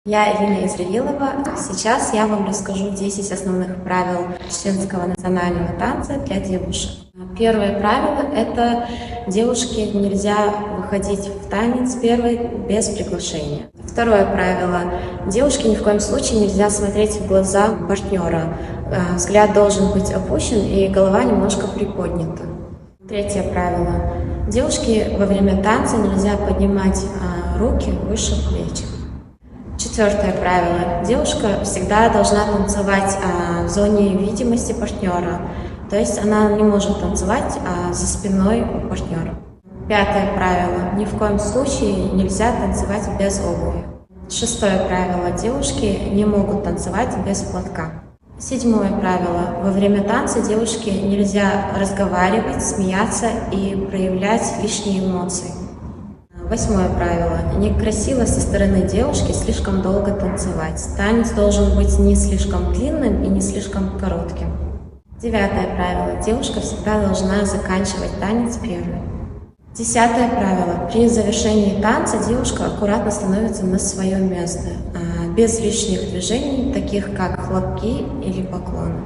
Я Ирина Израилова. Сейчас я вам расскажу 10 основных правил чеченского национального танца для девушек. Первое правило – это девушке нельзя выходить в танец первой без приглашения. Второе правило – девушке ни в коем случае нельзя смотреть в глаза партнера. Взгляд должен быть опущен и голова немножко приподнята. Третье правило – девушке во время танца нельзя поднимать руки выше плеч. Четвертое правило. Девушка всегда должна танцевать в зоне видимости партнера, то есть она не может танцевать за спиной у партнера. Пятое правило. Ни в коем случае нельзя танцевать без обуви. Шестое правило. Девушки не могут танцевать без платка. Седьмое правило. Во время танца девушке нельзя разговаривать, смеяться и проявлять лишние эмоции. Восьмое правило. Некрасиво со стороны девушки слишком долго танцевать. Танец должен быть не слишком длинным и не слишком коротким. Девятое правило. Девушка всегда должна заканчивать танец первой. Десятое правило. При завершении танца девушка аккуратно становится на свое место, без лишних движений, таких как хлопки или поклоны.